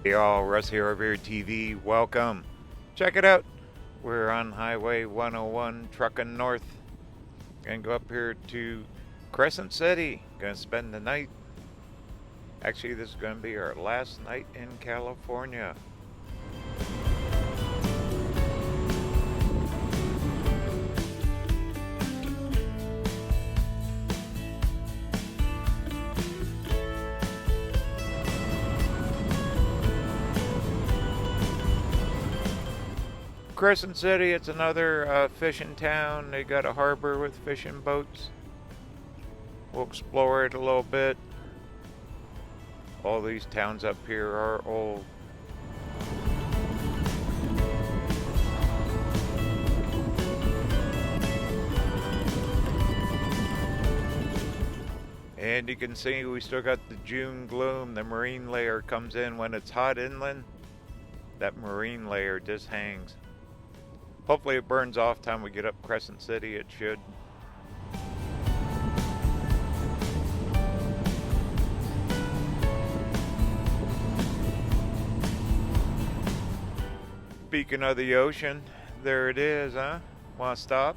Hey y'all, Russ here over here TV. Welcome. Check it out. We're on Highway 101 trucking north. Gonna go up here to Crescent City. Gonna spend the night. Actually, this is gonna be our last night in California. Crescent City, it's another fishing town. They got a harbor with fishing boats. We'll explore it a little bit. All these towns up here are old. And you can see we still got the June gloom. The marine layer comes in when it's hot inland. That marine layer just hangs. Hopefully it burns off time we get up Crescent City. It should. Speaking of the ocean, there it is, huh? Want to stop?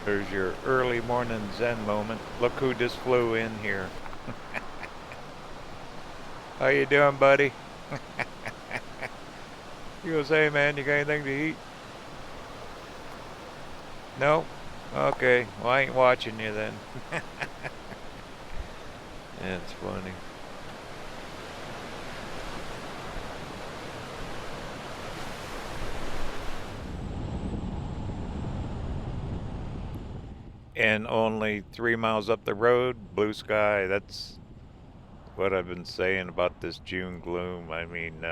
There's your early morning Zen moment. Look who just flew in here. How you doing, buddy? You gonna say, man, you got anything to eat? No? Okay, well I ain't watching you then. That's funny. And only 3 miles up the road, blue sky. That's what I've been saying about this June gloom. I mean,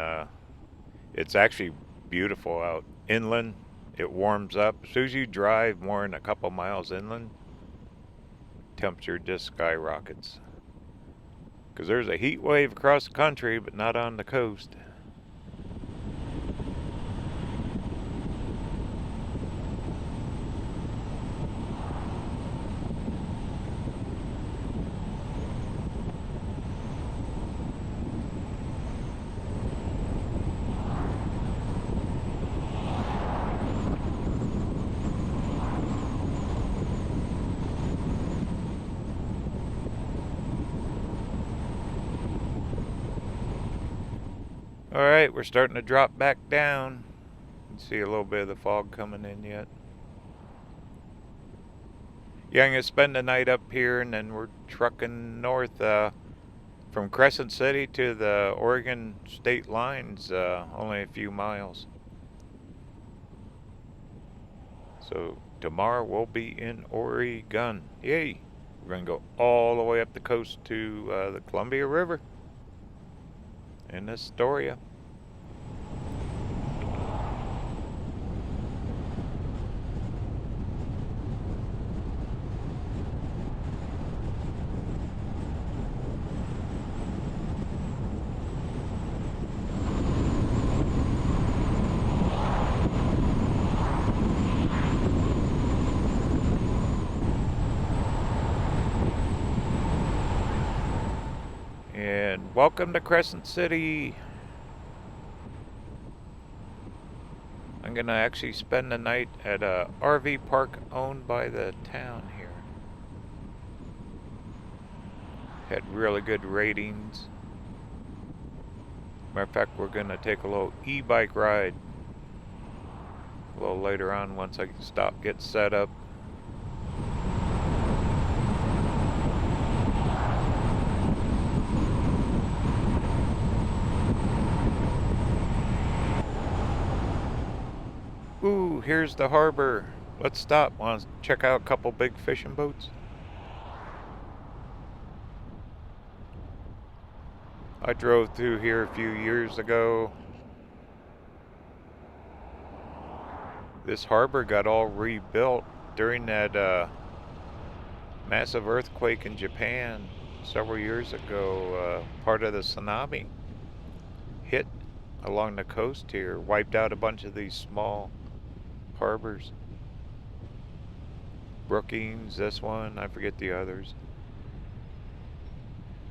it's actually beautiful out inland. It warms up. As soon as you drive more than a couple miles inland, temperature just skyrockets. Because there's a heat wave across the country, but not on the coast. Alright, we're starting to drop back down. You can see a little bit of the fog coming in yet. Yeah, I'm going to spend the night up here and then we're trucking north from Crescent City to the Oregon state lines, only a few miles. So tomorrow we'll be in Oregon. Yay! We're going to go all the way up the coast to the Columbia River in Astoria. And welcome to Crescent City. I'm gonna actually spend the night at a RV park owned by the town here. Had really good ratings. Matter of fact, we're gonna take a little e-bike ride. a little later on once I get set up. Ooh, here's the harbor. Let's stop. Want to check out a couple big fishing boats? I drove through here a few years ago. This harbor got all rebuilt during that massive earthquake in Japan several years ago. Part of the tsunami hit along the coast here, wiped out a bunch of these small harbors. Brookings, this one, I forget the others.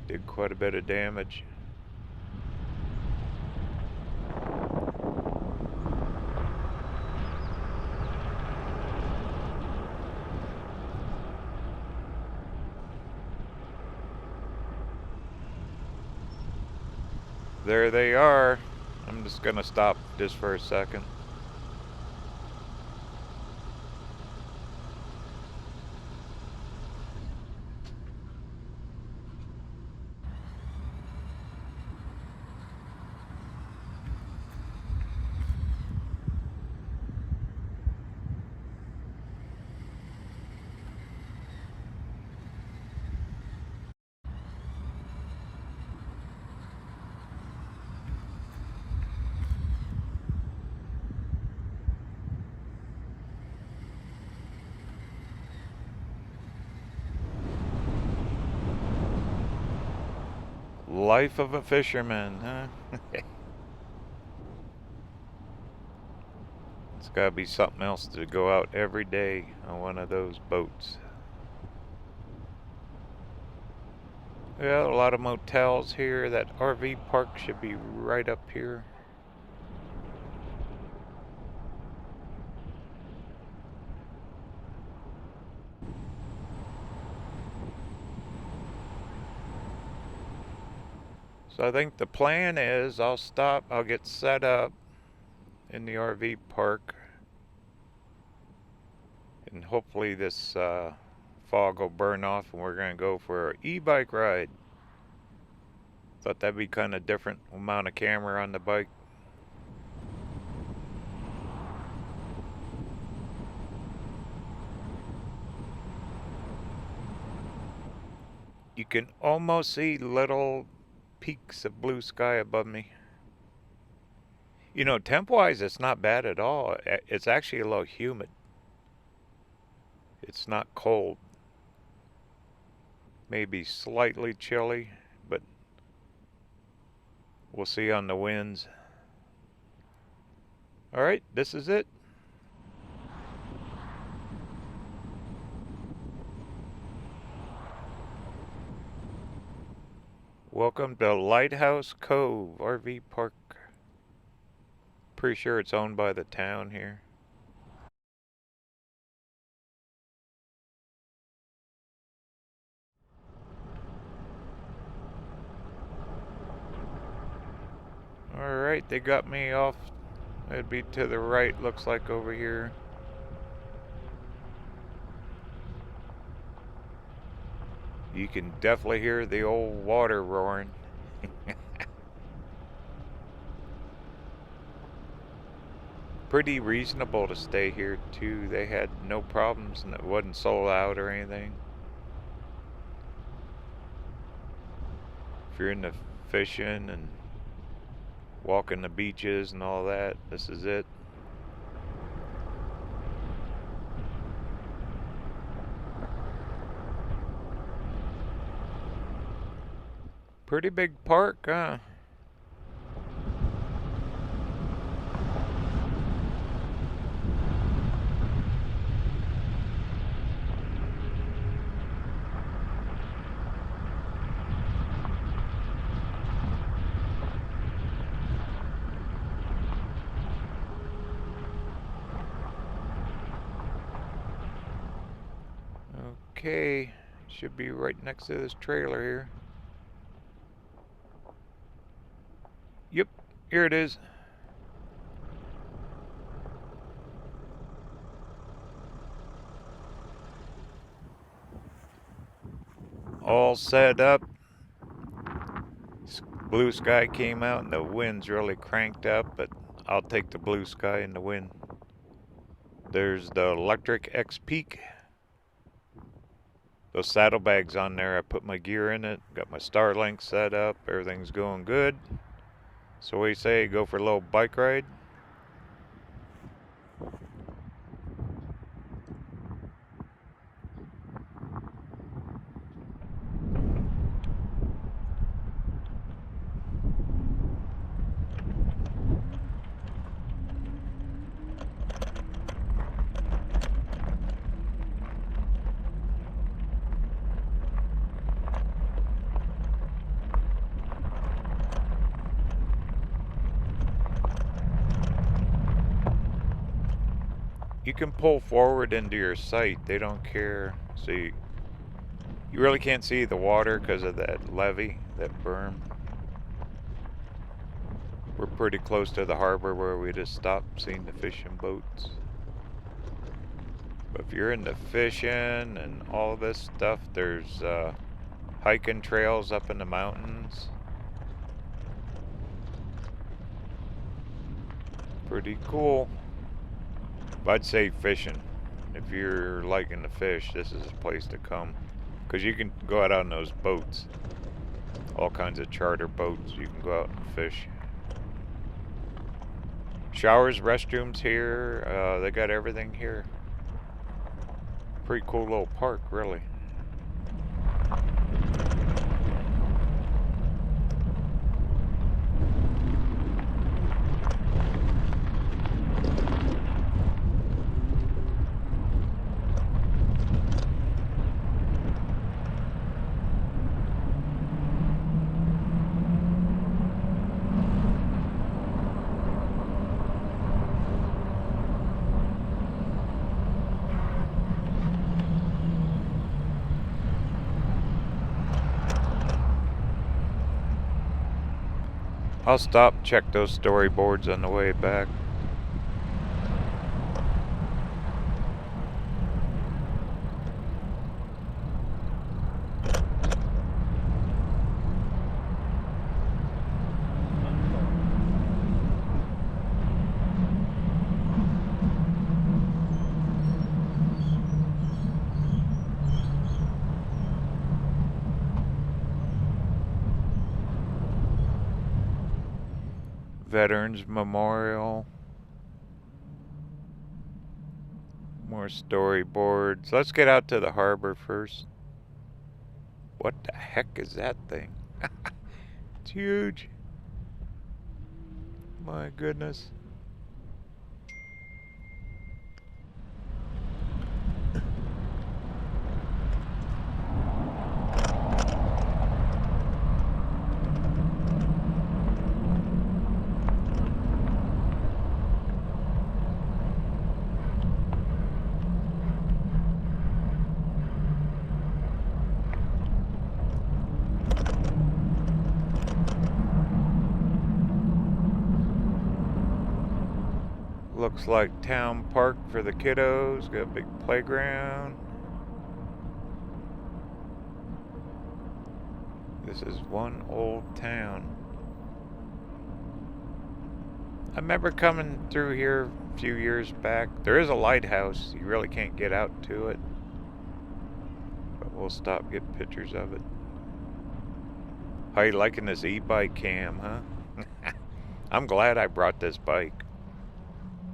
Did quite a bit of damage. There they are. I'm just gonna stop just for a second. Life of a fisherman, huh? It's gotta be something else to go out every day on one of those boats. Yeah, a lot of motels here. That RV park should be right up here. So I think the plan is I'll stop, I'll get set up in the RV park, and hopefully this fog will burn off and we're gonna go for an e-bike ride. Thought that'd be kind of different. We'll mount a camera on the bike. You can almost see little peaks of blue sky above me. You know, temp-wise, it's not bad at all. It's actually a little humid. It's not cold. Maybe slightly chilly, but we'll see on the winds. All right, this is it. Welcome to Lighthouse Cove RV Park. Pretty sure it's owned by the town here. Alright, they got me off. It'd be to the right, looks like over here. You can definitely hear the old water roaring. Pretty reasonable to stay here too. They had no problems and it wasn't sold out or anything. If you're into fishing and walking the beaches and all that, this is it. Pretty big park, huh? Okay, should be right next to this trailer here. Yep, here it is. all set up. Blue sky came out and the wind's really cranked up, but I'll take the blue sky and the wind. There's the Electric X Peak. Those saddlebags on there, I put my gear in it, got my Starlink set up, everything's going good. So we say go for a little bike ride. You can pull forward into your sight, they don't care. So you really can't see the water because of that levee, that berm. We're pretty close to the harbor where we just stopped seeing the fishing boats. But if you're into fishing and all this stuff, there's hiking trails up in the mountains. Pretty cool. But I'd say fishing. If you're liking to fish, this is a place to come. Because you can go out on those boats. All kinds of charter boats. You can go out and fish. Showers, restrooms here. They got everything here. Pretty cool little park, really. I'll stop, check those storyboards on the way back. Veterans Memorial. More storyboards. Let's get out to the harbor first. What the heck is that thing? It's huge. My goodness. Looks like town park for the kiddos. Got a big playground. This is one old town. I remember coming through here a few years back. There is a lighthouse. You really can't get out to it. But we'll stop, get pictures of it. How you liking this e-bike cam, huh? I'm glad I brought this bike.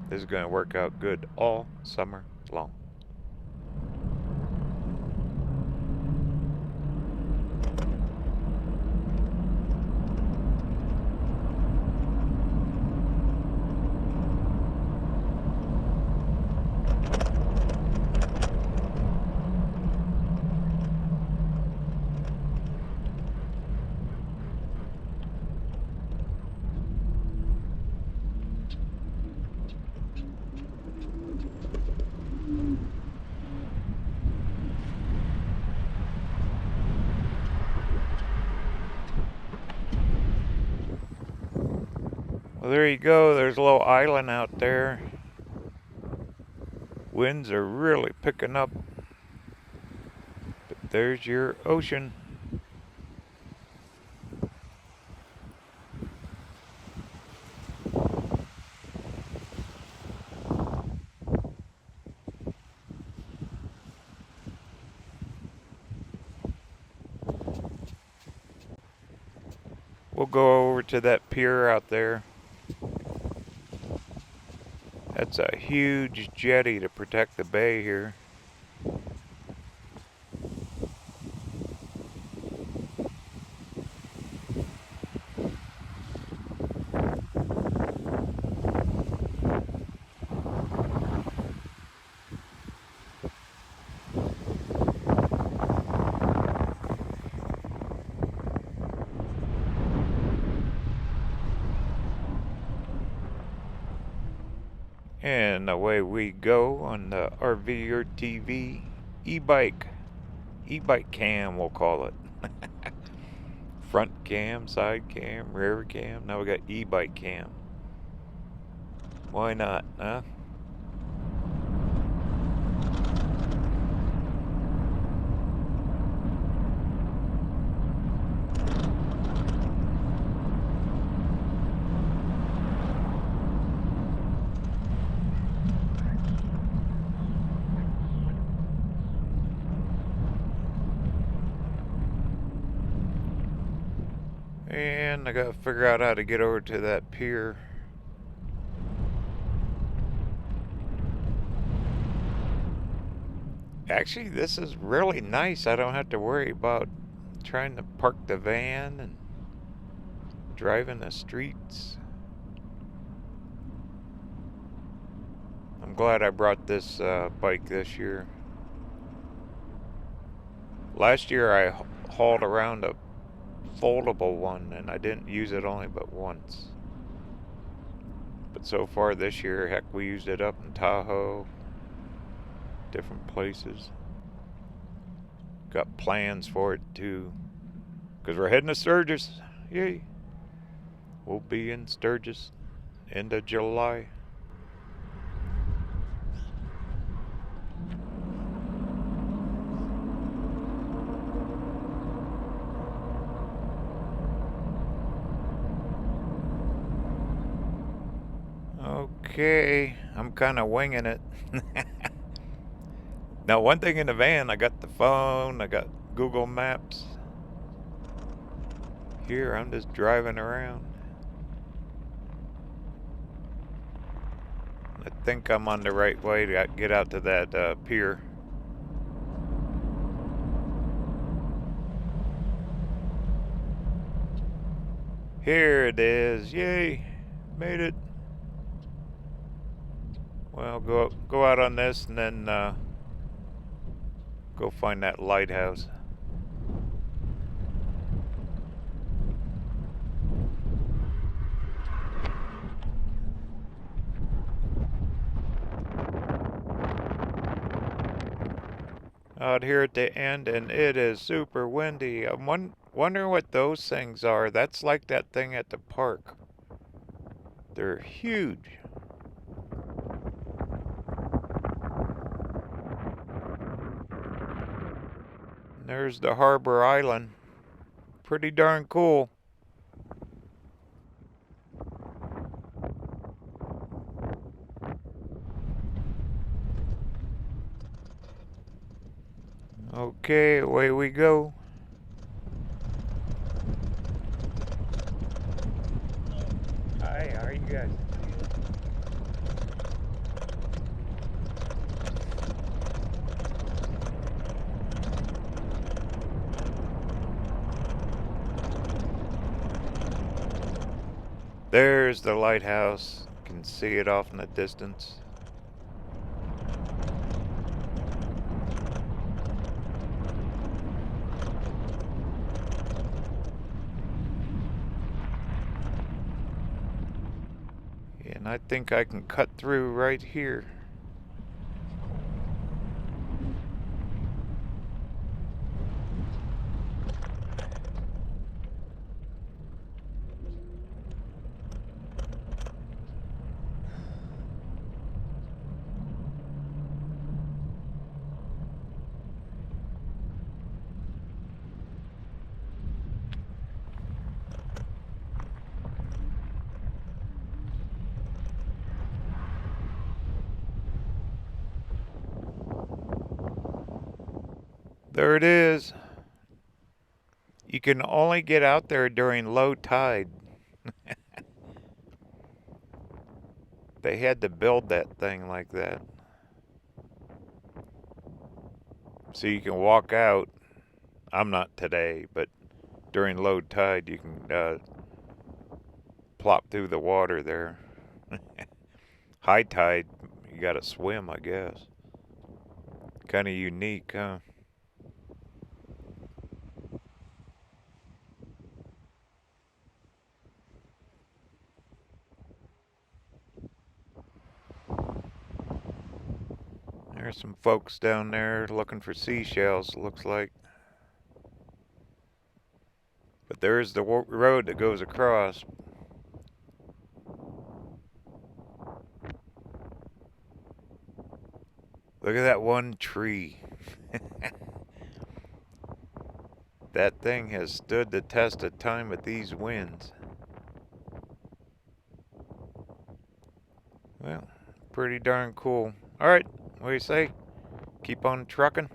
This is going to work out good all summer long. Well, there you go. There's a little island out there. Winds are really picking up. But there's your ocean. We'll go over to that pier out there. That's a huge jetty to protect the bay here. And away we go on the RV or TV e-bike. E-bike cam, we'll call it. Front cam, side cam, rear cam. Now we got e-bike cam. Why not, huh? And I gotta figure out how to get over to that pier. Actually, this is really nice. I don't have to worry about trying to park the van and driving the streets. I'm glad I brought this bike this year. Last year I hauled around a foldable one and I didn't use it only but once. But so far this year, heck, we used it up in Tahoe, different places. Got plans for it too, because we're heading to Sturgis. Yay! We'll be in Sturgis end of July. Okay, I'm kind of winging it. Now, one thing in the van, I got the phone, I got Google Maps. Here, I'm just driving around. I think I'm on the right way to get out to that pier. Here it is. Yay! Made it. Well, go out on this and then go find that lighthouse. Out here at the end, and it is super windy. I'm wondering what those things are. That's like that thing at the park. They're huge. There's the Harbor Island. Pretty darn cool. Okay, away we go. Hi, how are you guys? There's the lighthouse. You can see it off in the distance. And I think I can cut through right here. There it is. You can only get out there during low tide. They had to build that thing like that. So you can walk out. I'm not today, but during low tide you can plop through the water there. High tide, you gotta swim, I guess. Kind of unique, huh? There's some folks down there looking for seashells, looks like. But there's the road that goes across. Look at that one tree. That thing has stood the test of time with these winds. Well, pretty darn cool. Alright, what do you say? Keep on trucking?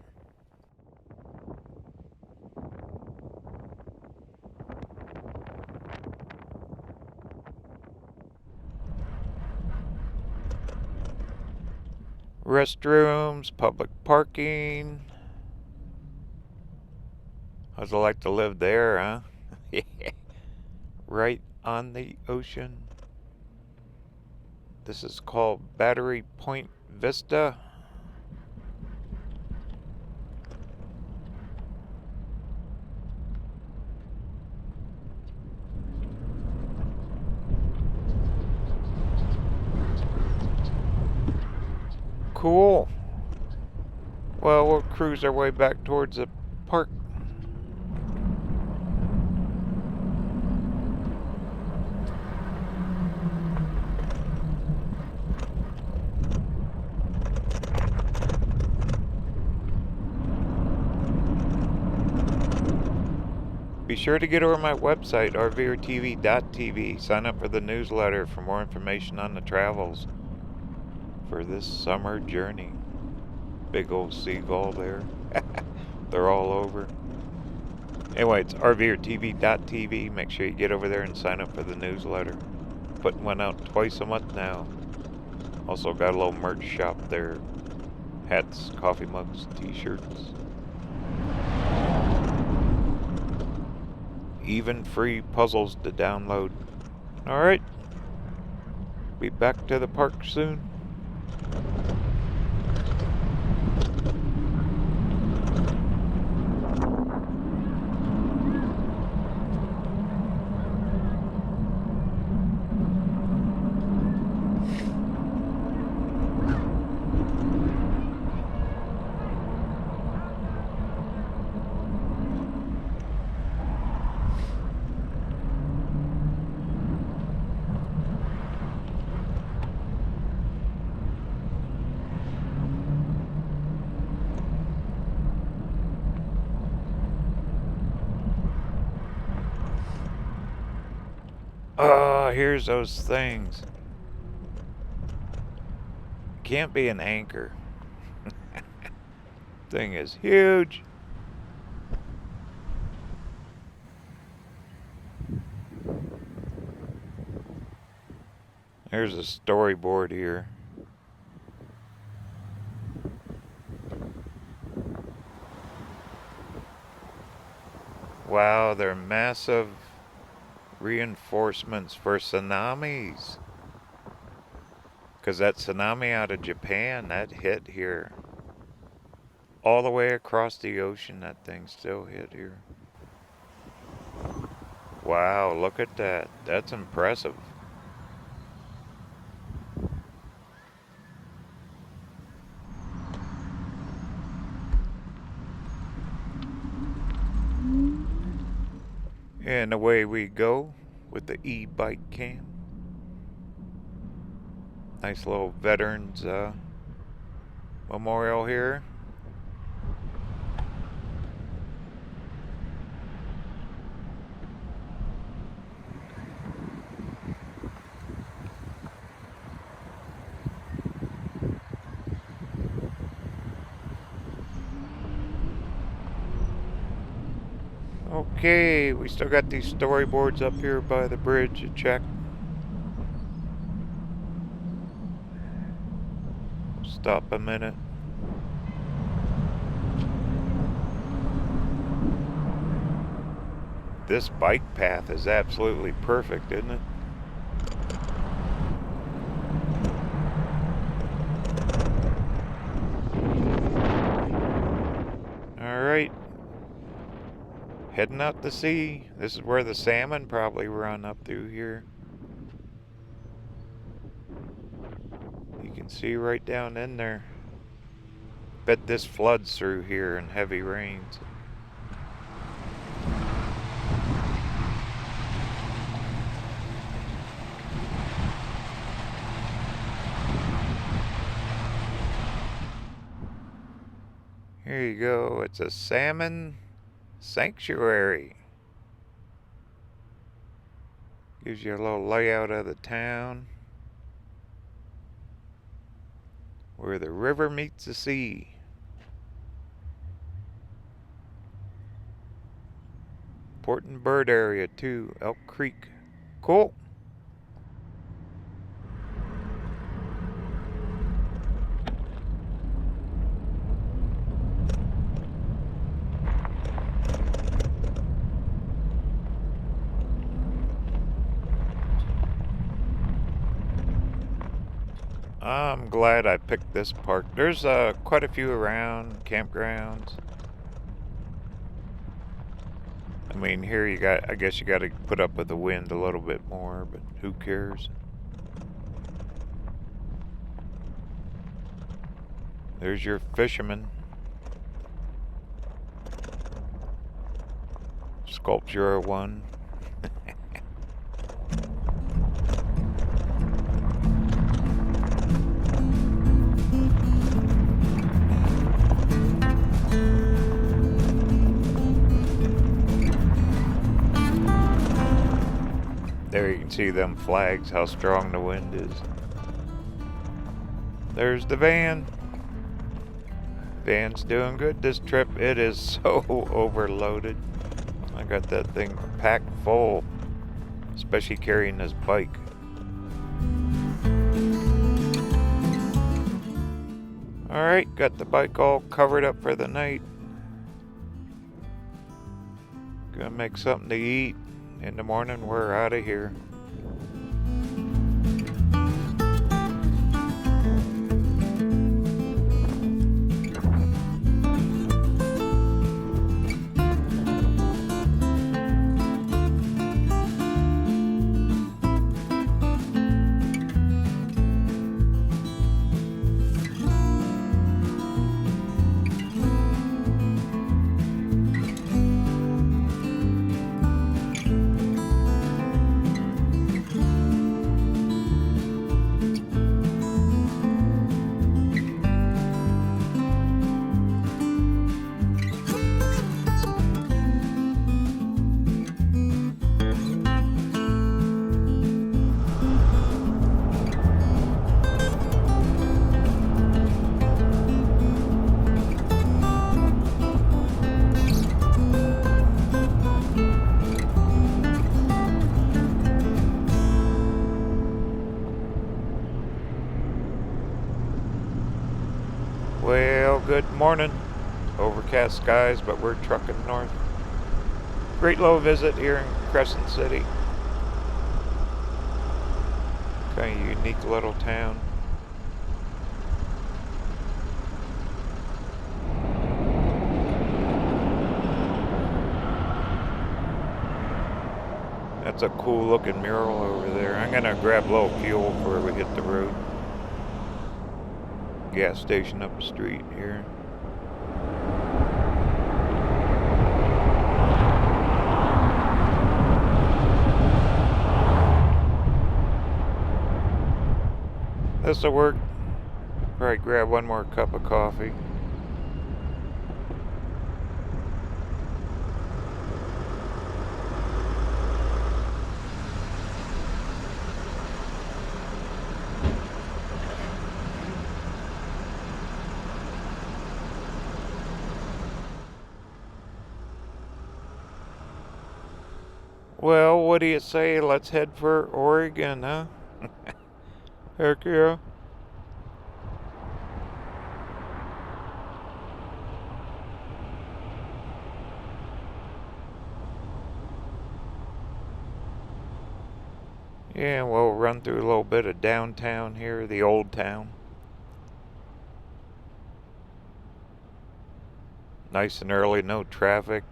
Restrooms, public parking. How's it like to live there, huh? Right on the ocean. This is called Battery Point Vista. Cool. Well, we'll cruise our way back towards the park. Be sure to get over my website, rvrtv.tv. Sign up for the newsletter for more information on the travels for this summer journey. Big old seagull there. They're all over. Anyway, it's rvrtv.tv. Make sure you get over there and sign up for the newsletter. Putting one out twice a month now. Also got a little merch shop there. Hats, coffee mugs, t-shirts. Even free puzzles to download. Alright. Be back to the park soon. Oh, here's those things. Can't be an anchor. Thing is huge. There's a storyboard here. Wow, they're massive reinforcements for tsunamis. Because that tsunami out of Japan, that hit here. All the way across the ocean, that thing still hit here. Wow, look at that. That's impressive. And away we go with the e-bike cam. Nice little veterans memorial here. Okay, we still got these storyboards up here by the bridge to check. Stop a minute. This bike path is absolutely perfect, isn't it? Alright. Heading out to sea. This is where the salmon probably run up through here. You can see right down in there. Bet this floods through here in heavy rains. Here you go. It's a salmon sanctuary. Gives you a little layout of the town. Where the river meets the sea. Important bird area too. Elk Creek. Cool. I'm glad I picked this park. There's quite a few around campgrounds. I mean, here you got, I guess you got to put up with the wind a little bit more, but who cares? There's your fisherman. Sculpture one. There you can see them flags, how strong the wind is. There's the van. Van's doing good this trip. It is so overloaded. I got that thing packed full, especially carrying this bike. Alright, got the bike all covered up for the night. Gonna make something to eat. In the morning, we're out of here. Well, good morning. Overcast skies, but we're trucking north. Great little visit here in Crescent City. Kind of unique little town. That's a cool looking mural over there. I'm gonna grab a little fuel before we hit the road. Gas station up the street here. This'll work. Probably grab one more cup of coffee. Well, what do you say? Let's head for Oregon, huh? Heck yeah. Yeah, we'll run through a little bit of downtown here, the old town. Nice and early, no traffic.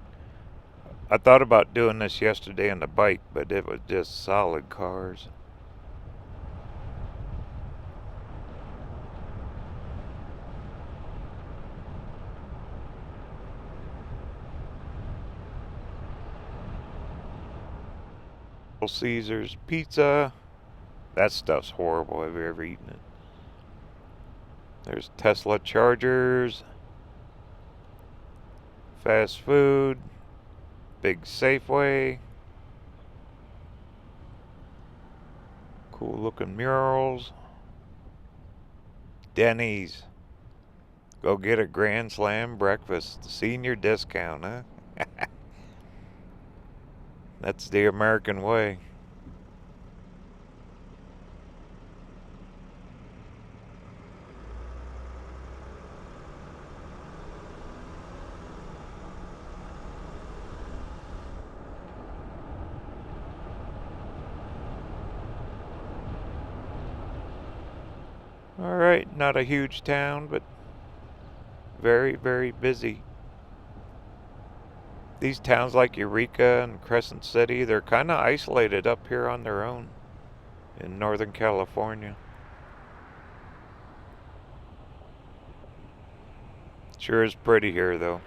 I thought about doing this yesterday on the bike, but it was just solid cars. Little Caesars pizza. That stuff's horrible. Have you ever eaten it? There's Tesla chargers, fast food, big Safeway, cool looking murals, Denny's. Go get a Grand Slam breakfast. Senior discount, huh? That's the American way. Alright, not a huge town, but very, very busy. These towns like Eureka and Crescent City, they're kind of isolated up here on their own in Northern California. Sure is pretty here, though.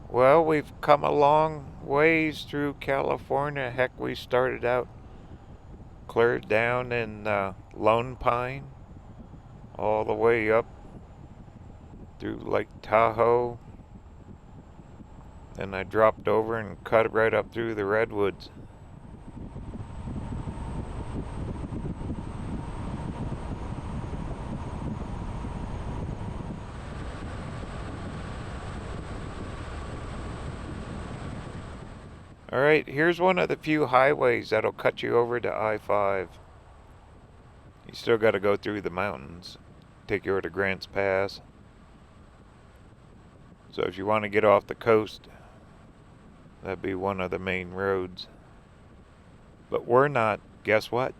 Well, we've come a long ways through California. Heck, we started out clear down in Lone Pine, all the way up through Lake Tahoe. Then I dropped over and cut right up through the redwoods. Alright, here's one of the few highways that'll cut you over to I-5. You still gotta go through the mountains. Take you over to Grants Pass. So if you want to get off the coast, that'd be one of the main roads. But we're not. Guess what?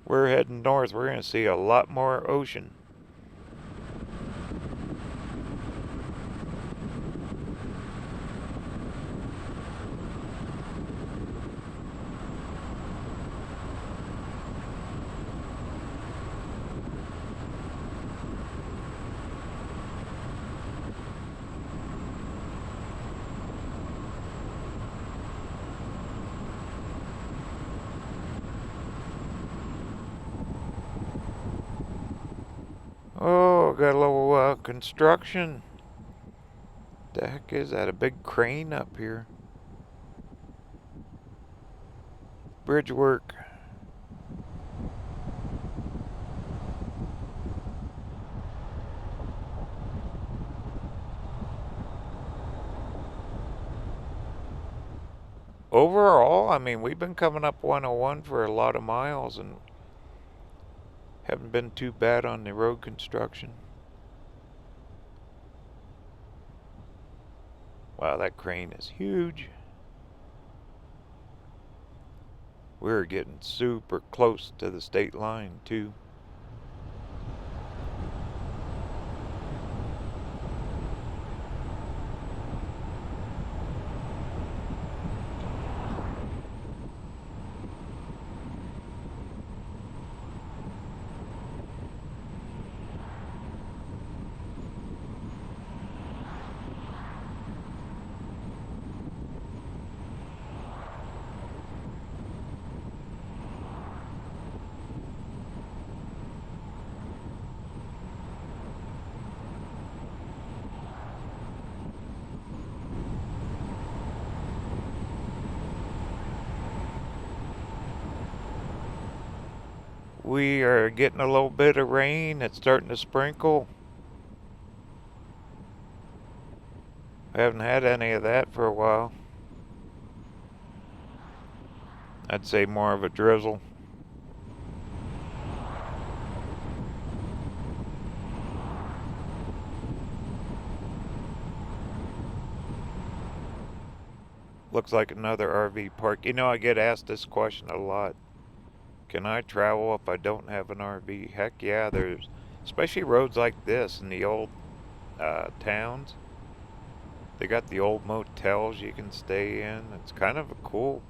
We're heading north. We're going to see a lot more ocean. Oh, got a little construction. The heck is that? A big crane up here. Bridge work. Overall, I mean, we've been coming up 101 for a lot of miles and haven't been too bad on the road construction. Wow, that crane is huge. We're getting super close to the state line, too. We are getting a little bit of rain. It's starting to sprinkle. I haven't had any of that for a while. I'd say more of a drizzle. Looks like another RV park. You know, I get asked this question a lot. Can I travel if I don't have an RV? Heck yeah, there's especially roads like this in the old towns. They got the old motels you can stay in. It's kind of cool.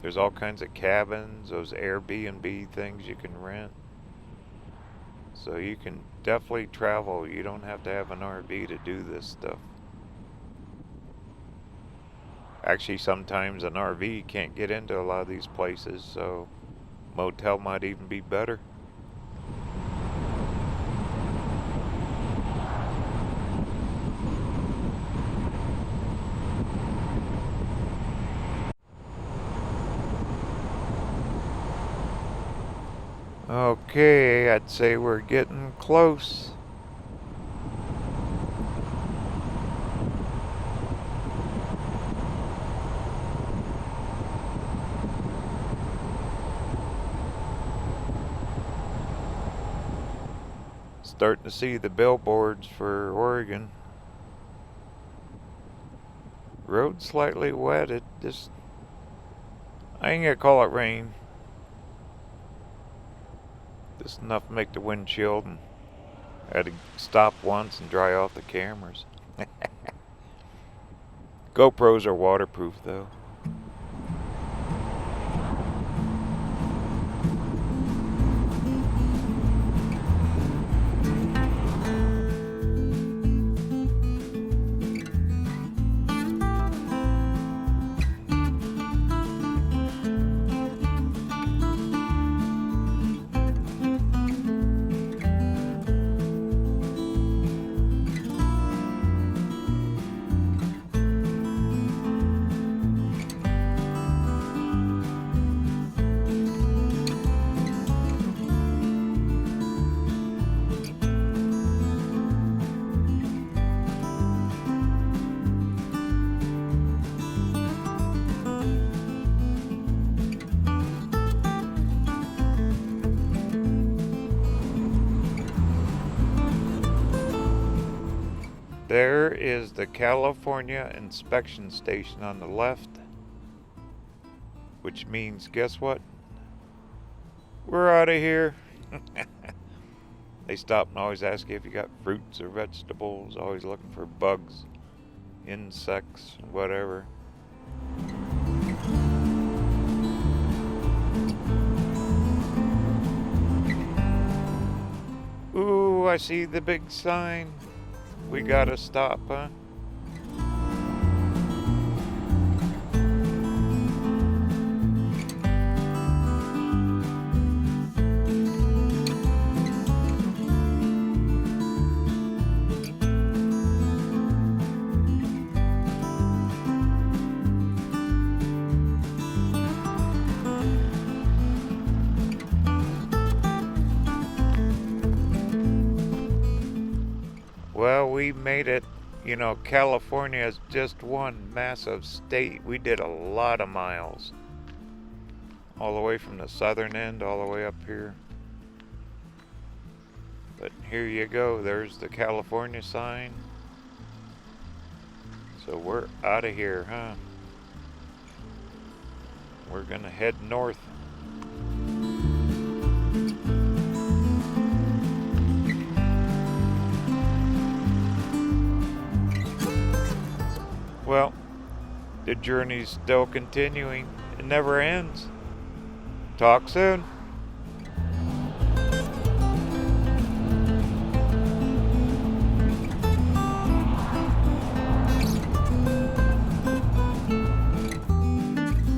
There's all kinds of cabins, those Airbnb things you can rent. So you can definitely travel. You don't have to have an RV to do this stuff. Actually, sometimes an RV can't get into a lot of these places, so motel might even be better. Okay, I'd say we're getting close. Starting to see the billboards for Oregon. Road slightly wet. I ain't gonna call it rain. Just enough to make the windshield, and I had to stop once and dry off the cameras. GoPros are waterproof though. There is the California Inspection Station on the left, which means, guess what? We're out of here. They stop and always ask you if you got fruits or vegetables, always looking for bugs, insects, whatever. Ooh, I see the big sign. We gotta stop, huh? Well, we made it. You know, California is just one massive state. We did a lot of miles. All the way from the southern end, all the way up here. But here you go. There's the California sign. So we're out of here, huh? We're gonna head north. Well, the journey's still continuing. It never ends. Talk soon.